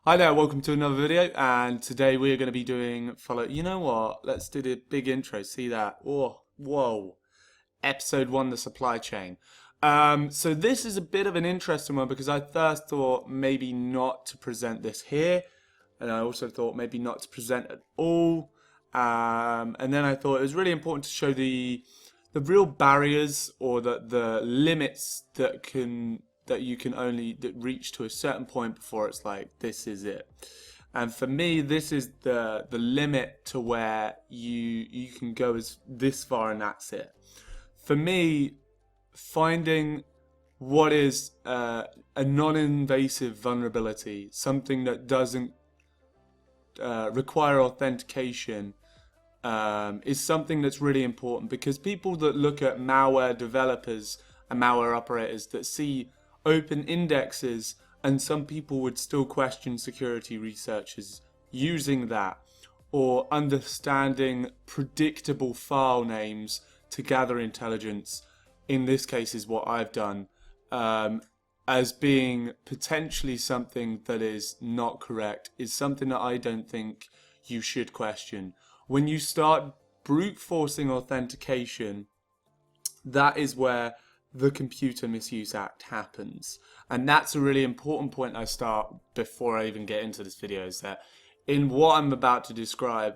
Hi there, welcome to another video, and today we're going to be doing you know what, let's do the big intro, see that, oh, whoa, episode 1, the supply chain. So this is a bit of an interesting one because I first thought maybe not to present this here, and I also thought maybe not to present at all, and then I thought it was really important to show the real barriers or the limits that you can only reach to a certain point before it's like this is it. And for me, this is the limit to where you can go as this far and that's it. For me, finding what is a non-invasive vulnerability, something that doesn't require authentication, is something that's really important, because people that look at malware developers and malware operators that see open indexes, and some people would still question security researchers using that, or understanding predictable file names to gather intelligence, in this case is what I've done, as being potentially something that is not correct, is something that I don't think you should question. When you start brute forcing authentication, that is where the Computer Misuse Act happens. And that's a really important point I start before I even get into this video, is that in what I'm about to describe,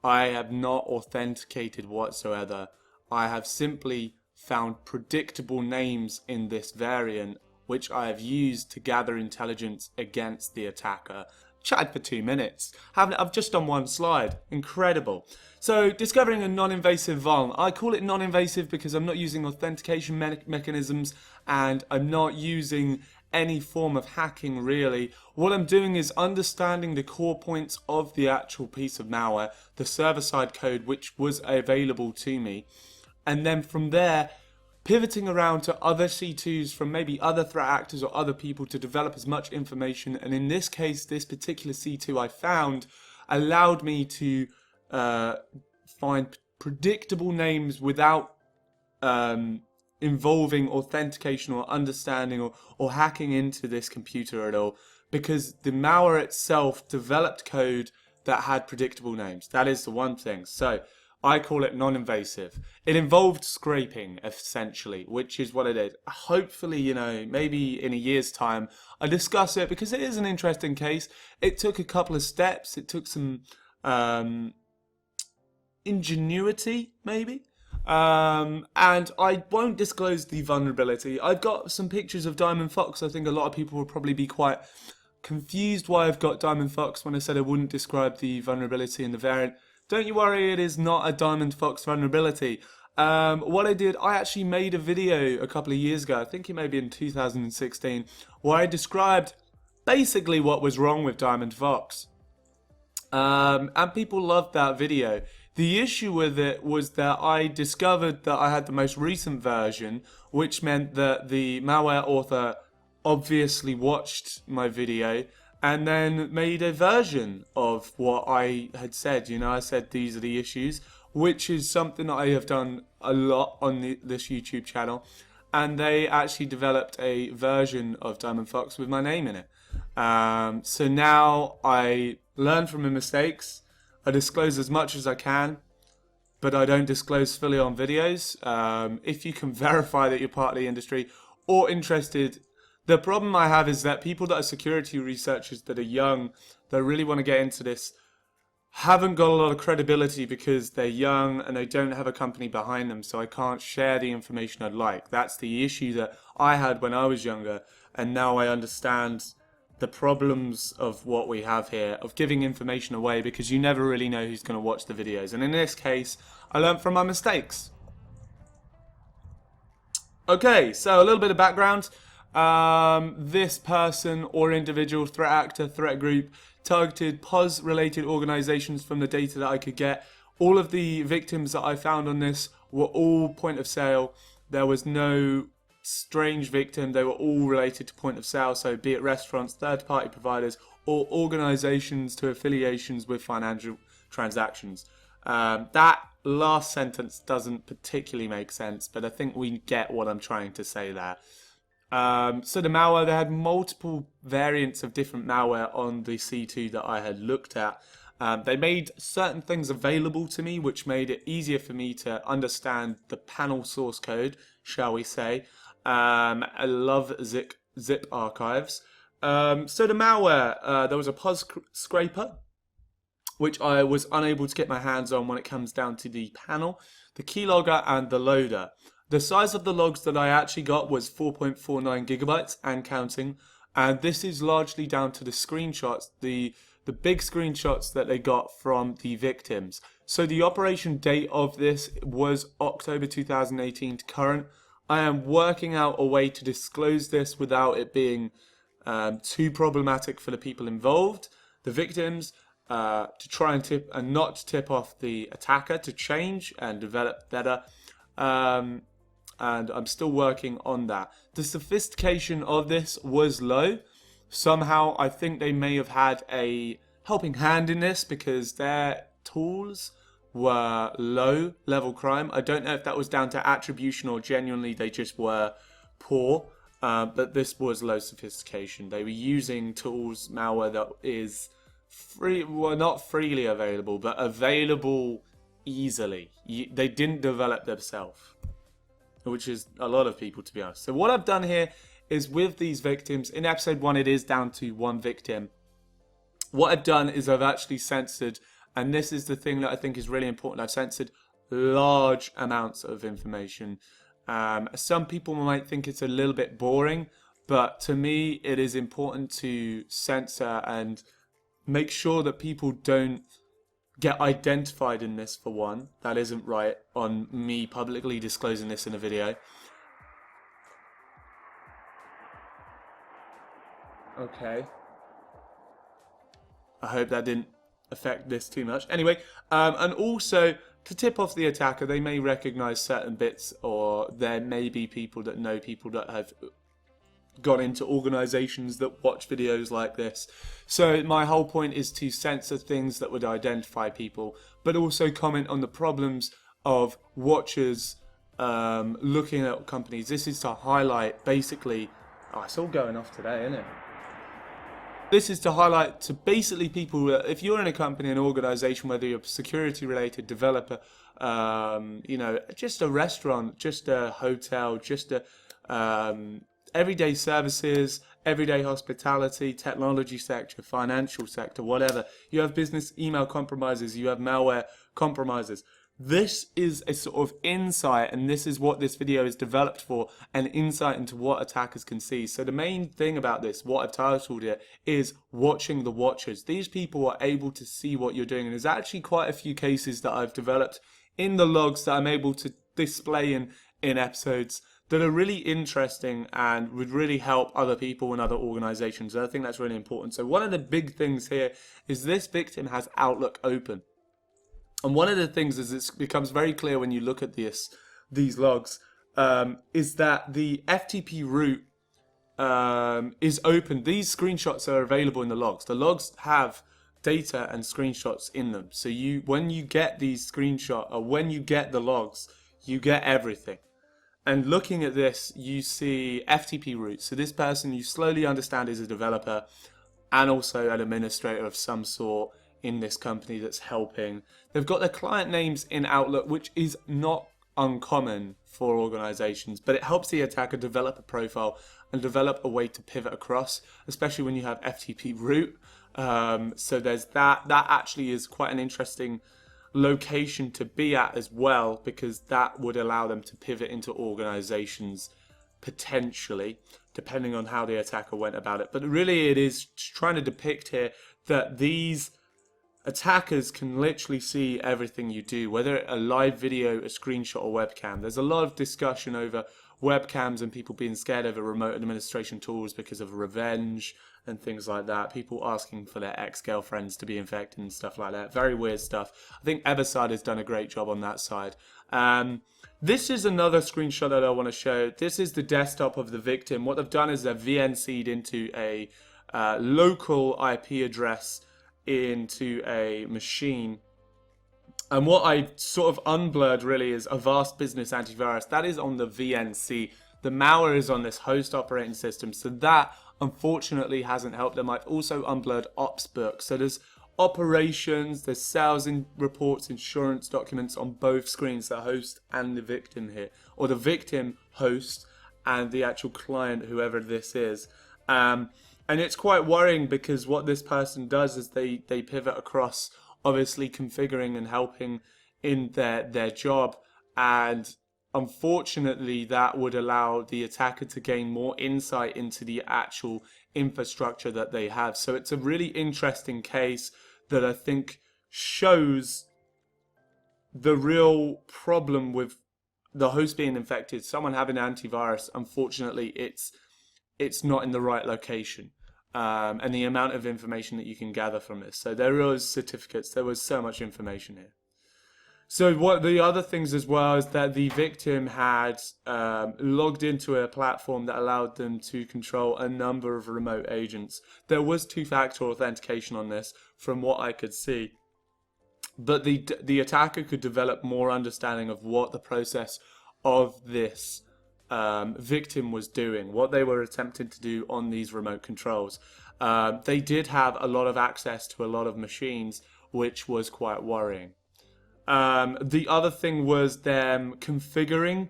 I have not authenticated whatsoever. I have simply found predictable names in this variant, which I have used to gather intelligence against the attacker. Chatted for 2 minutes. I've just done one slide. Incredible. So, discovering a non-invasive vuln. I call it non-invasive because I'm not using authentication mechanisms, and I'm not using any form of hacking really. What I'm doing is understanding the core points of the actual piece of malware, the server-side code which was available to me, and then from there pivoting around to other C2s from maybe other threat actors or other people to develop as much information. And in this case, this particular C2 I found allowed me to find predictable names without involving authentication or understanding or hacking into this computer at all, because the malware itself developed code that had predictable names. That is the one thing. So I call it non-invasive. It involved scraping, essentially, which is what it is. Hopefully, maybe in a year's time, I discuss it because it is an interesting case. It took a couple of steps. It took some ingenuity, maybe. And I won't disclose the vulnerability. I've got some pictures of Diamond Fox. I think a lot of people will probably be quite confused why I've got Diamond Fox when I said I wouldn't describe the vulnerability in the variant. Don't you worry, it is not a Diamond Fox vulnerability. What I did, I actually made a video a couple of years ago, I think it may be in 2016, where I described basically what was wrong with Diamond Fox. And people loved that video. The issue with it was that I discovered that I had the most recent version, which meant that the malware author obviously watched my video and then made a version of what I had said. I said these are the issues, which is something that I have done a lot on this YouTube channel. And they actually developed a version of Diamond Fox with my name in it. So now I learn from my mistakes. I disclose as much as I can, but I don't disclose fully on videos. If you can verify that you're part of the industry or interested. The problem I have is that people that are security researchers that are young, that really want to get into this, haven't got a lot of credibility because they're young and they don't have a company behind them, so I can't share the information I'd like. That's the issue that I had when I was younger, and now I understand the problems of what we have here, of giving information away, because you never really know who's going to watch the videos. And in this case, I learned from my mistakes. Okay, so a little bit of background. This person or individual, threat actor, threat group, targeted PoS related organizations from the data that I could get. All of the victims that I found on this were all point of sale. There was no strange victim. They were all related to point of sale, so be it restaurants, third party providers, or organizations to affiliations with financial transactions. That last sentence doesn't particularly make sense, but I think we get what I'm trying to say there. So the malware, they had multiple variants of different malware on the C2 that I had looked at. They made certain things available to me, which made it easier for me to understand the panel source code, shall we say. I love zip archives. So the malware, there was a PoS scraper, which I was unable to get my hands on when it comes down to the panel, the keylogger, and the loader. The size of the logs that I actually got was 4.49 gigabytes and counting, and this is largely down to the screenshots, the big screenshots that they got from the victims. So the operation date of this was October 2018 to current. I am working out a way to disclose this without it being too problematic for the people involved, the victims, to try and not tip off the attacker to change and develop better. And I'm still working on that. The sophistication of this was low. Somehow I think they may have had a helping hand in this because their tools were low level crime. I don't know if that was down to attribution or genuinely they just were poor, but this was low sophistication. They were using tools, malware that is free, well, not freely available, but available easily. They didn't develop themselves, which is a lot of people, to be honest. So what I've done here is with these victims, in episode 1 it is down to 1 victim. What I've done is I've actually censored, and this is the thing that I think is really important, I've censored large amounts of information. Some people might think it's a little bit boring, but to me it is important to censor and make sure that people don't get identified in this, for one. That isn't right on me publicly disclosing this in a video. Okay. I hope that didn't affect this too much. Anyway, and also to tip off the attacker, they may recognize certain bits, or there may be people that know people that have gone into organizations that watch videos like this. So my whole point is to censor things that would identify people, but also comment on the problems of watchers looking at companies. This is to highlight basically, it's all going off today, isn't it? This is to highlight to basically people, if you're in a company, an organization, whether you're a security related developer, you know, just a restaurant, just a hotel, just a everyday services, everyday hospitality, technology sector, financial sector, whatever. You have business email compromises, you have malware compromises. This is a sort of insight, and this is what this video is developed for, an insight into what attackers can see. So the main thing about this, what I've titled it, is watching the watchers. These people are able to see what you're doing, and there's actually quite a few cases that I've developed in the logs that I'm able to display in episodes that are really interesting and would really help other people and other organizations. I think that's really important. So one of the big things here is this victim has Outlook open. And one of the things is it becomes very clear when you look at these logs, is that the FTP root is open. These screenshots are available in the logs. The logs have data and screenshots in them. So when you get these screenshots, or when you get the logs, you get everything. And looking at this, you see FTP root. So this person you slowly understand is a developer and also an administrator of some sort in this company that's helping. They've got their client names in Outlook, which is not uncommon for organizations, but it helps the attacker develop a profile and develop a way to pivot across, especially when you have FTP root. So there's that. That actually is quite an interesting location to be at as well, because that would allow them to pivot into organizations potentially, depending on how the attacker went about it. But really it is trying to depict here that these attackers can literally see everything you do, whether a live video, a screenshot, or webcam. There's a lot of discussion over webcams and people being scared over remote administration tools because of revenge and things like that. People asking for their ex-girlfriends to be infected and stuff like that. Very weird stuff. I think Everside has done a great job on that side. This is another screenshot that I want to show. This is the desktop of the victim. What they've done is they've VNC'd into a local IP address into a machine. And what I sort of unblurred really is Avast Business Antivirus. That is on the VNC. the malware is on this host operating system. So that unfortunately hasn't helped them. I've also unblurred ops book. So there's operations, there's sales and reports, insurance documents on both screens, the host and the victim here, or the victim host and the actual client, whoever this is. And it's quite worrying because what this person does is they pivot across, obviously configuring and helping in their job, and unfortunately that would allow the attacker to gain more insight into the actual infrastructure that they have. So it's a really interesting case that I think shows the real problem with the host being infected, someone having antivirus. Unfortunately, it's not in the right location, and the amount of information that you can gather from this. So there was certificates, there was so much information here. So what the other things as well is that the victim had logged into a platform that allowed them to control a number of remote agents. There was two-factor authentication on this, from what I could see. But the attacker could develop more understanding of what the process of this victim was doing, what they were attempting to do on these remote controls. They did have a lot of access to a lot of machines, which was quite worrying. The other thing was them configuring.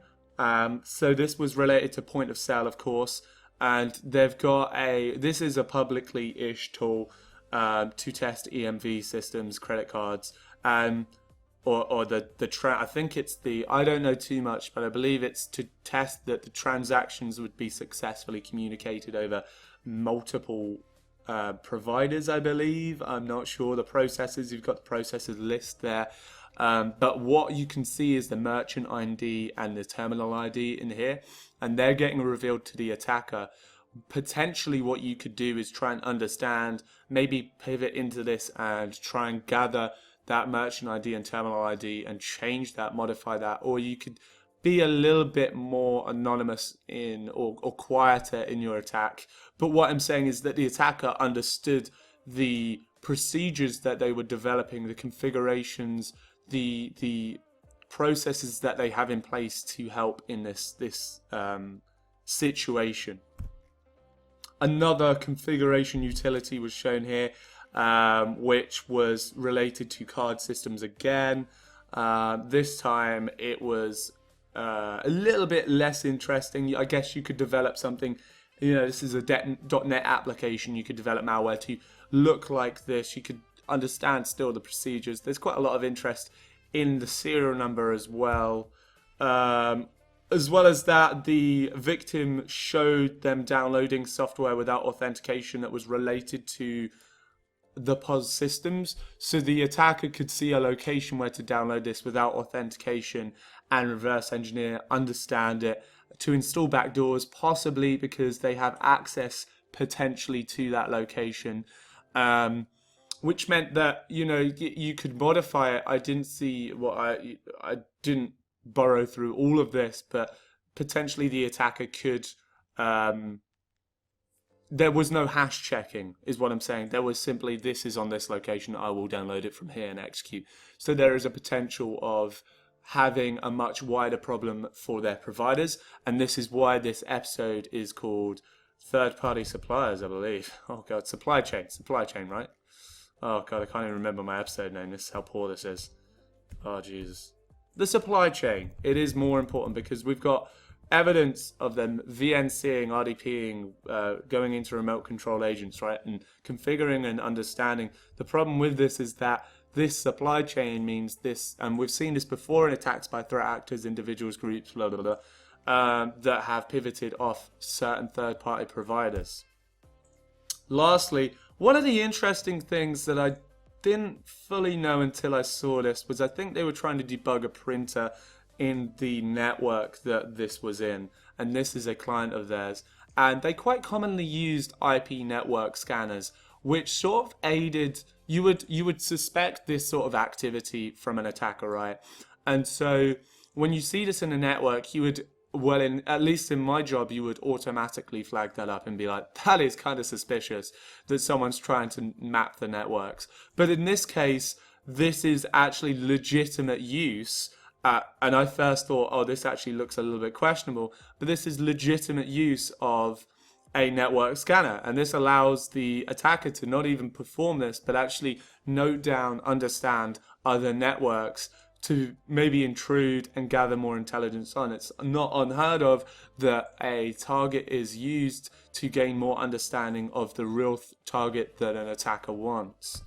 So this was related to point of sale, of course, and they've got this is a publicly-ish tool to test EMV systems, credit cards, or I think it's I don't know too much, but I believe it's to test that the transactions would be successfully communicated over multiple providers, I believe. I'm not sure the processes. You've got the processes list there. But what you can see is the merchant ID and the terminal ID in here, and they're getting revealed to the attacker. Potentially what you could do is try and understand, maybe pivot into this and try and gather that merchant ID and terminal ID and change that, modify that, or you could be a little bit more anonymous or quieter in your attack. But what I'm saying is that the attacker understood the procedures that they were developing, the configurations, the processes that they have in place to help in this situation. Another configuration utility was shown here, which was related to card systems again. This time it was a little bit less interesting. I guess you could develop something, this is a .NET application. You could develop malware to look like this. You could understand still the procedures. There's quite a lot of interest in the serial number as well. As well as that, the victim showed them downloading software without authentication that was related to the PoS systems. So the attacker could see a location where to download this without authentication and reverse engineer, understand it, to install backdoors, possibly because they have access potentially to that location. Which meant that, you could modify it. I didn't see I didn't burrow through all of this, but potentially the attacker could, there was no hash checking, is what I'm saying. There was simply, this is on this location, I will download it from here and execute. So there is a potential of having a much wider problem for their providers, and this is why this episode is called Third-Party Suppliers, I believe. Oh god, supply chain, right? Oh god, I can't even remember my episode name. This is how poor this is. Oh Jesus. The supply chain. It is more important because we've got evidence of them VNCing, RDPing, going into remote control agents, right? And configuring and understanding. The problem with this is that this supply chain means this, and we've seen this before in attacks by threat actors, individuals, groups, blah, blah, blah, that have pivoted off certain third-party providers. Lastly, one of the interesting things that I didn't fully know until I saw this was I think they were trying to debug a printer in the network that this was in, and this is a client of theirs, and they quite commonly used IP network scanners, which sort of aided, you would suspect this sort of activity from an attacker, right? And so when you see this in a network, you would, at least in my job, you would automatically flag that up and be like, that is kind of suspicious that someone's trying to map the networks. But in this case, this is actually legitimate use, And I first thought, oh, this actually looks a little bit questionable, but this is legitimate use of a network scanner, and this allows the attacker to not even perform this, but actually note down, understand other networks to maybe intrude and gather more intelligence on. It's not unheard of that a target is used to gain more understanding of the real target that an attacker wants.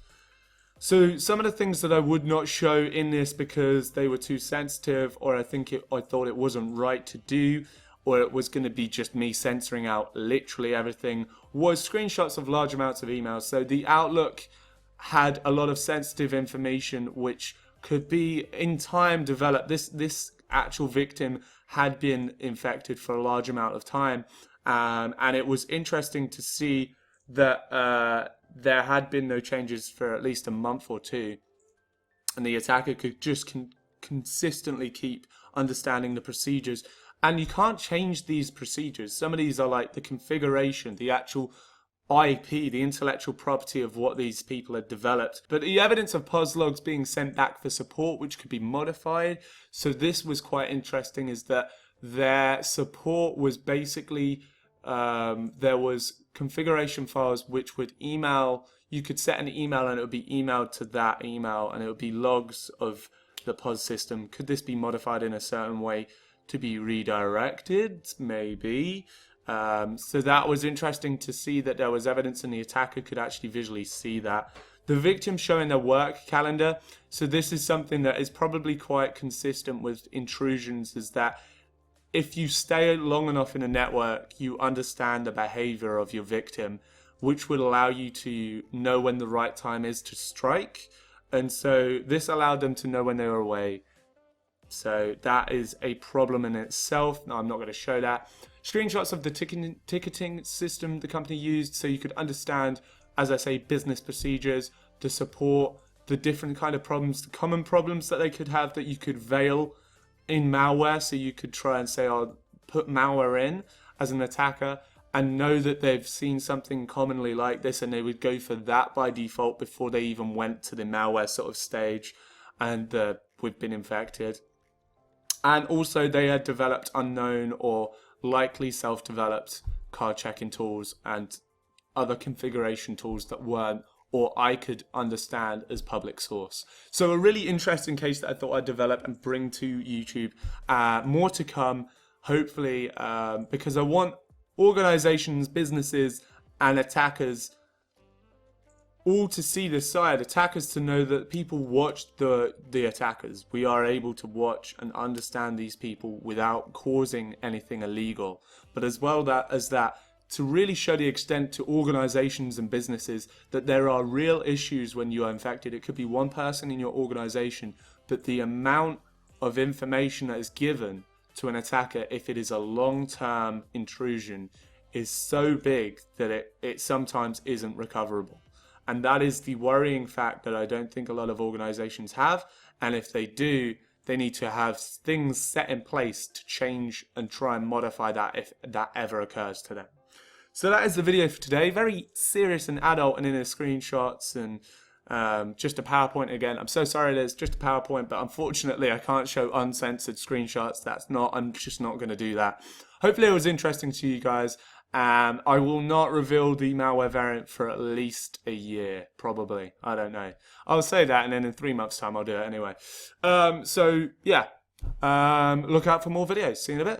So some of the things that I would not show in this because they were too sensitive, or I thought it wasn't right to do, or it was going to be just me censoring out literally everything, was screenshots of large amounts of emails. So the Outlook had a lot of sensitive information which could be in time developed. This actual victim had been infected for a large amount of time, and it was interesting to see that there had been no changes for at least a month or two, and the attacker could just consistently keep understanding the procedures. And you can't change these procedures. Some of these are like the configuration, the actual IP, the intellectual property of what these people had developed. But the evidence of PoS logs being sent back for support, which could be modified. So this was quite interesting, is that their support was basically, there was configuration files which would email, you could set an email and it would be emailed to that email, and it would be logs of the PoS system. Could this be modified in a certain way to be redirected? Maybe. So that was interesting to see that there was evidence and the attacker could actually visually see that. The victim showing their work calendar. So this is something that is probably quite consistent with intrusions, is that if you stay long enough in a network, you understand the behavior of your victim, which would allow you to know when the right time is to strike. And so this allowed them to know when they were away. So that is a problem in itself. No, I'm not going to show that. Screenshots of the ticketing system the company used, so you could understand, as I say, business procedures to support the different kind of problems, the common problems that they could have that you could veil in malware. So you could try and say, I'll put malware in as an attacker and know that they've seen something commonly like this, and they would go for that by default before they even went to the malware sort of stage and we've been infected. And also they had developed unknown or likely self-developed card checking tools and other configuration tools that weren't, or I could understand as public source. So a really interesting case that I thought I'd develop and bring to YouTube. More to come, hopefully, because I want organizations, businesses, and attackers all to see this side. Attackers to know that people watch the attackers. We are able to watch and understand these people without causing anything illegal. But as well as that, to really show the extent to organizations and businesses that there are real issues when you are infected. It could be one person in your organization, but the amount of information that is given to an attacker, if it is a long-term intrusion, is so big that it sometimes isn't recoverable. And that is the worrying fact that I don't think a lot of organizations have. And if they do, they need to have things set in place to change and try and modify that if that ever occurs to them. So that is the video for today. Very serious and adult, and in the screenshots and just a PowerPoint again. I'm so sorry there's just a PowerPoint, but unfortunately I can't show uncensored screenshots. I'm just not going to do that. Hopefully it was interesting to you guys. I will not reveal the malware variant for at least a year, probably. I don't know. I'll say that, and then in 3 months' time I'll do it anyway. So yeah, look out for more videos. See you in a bit.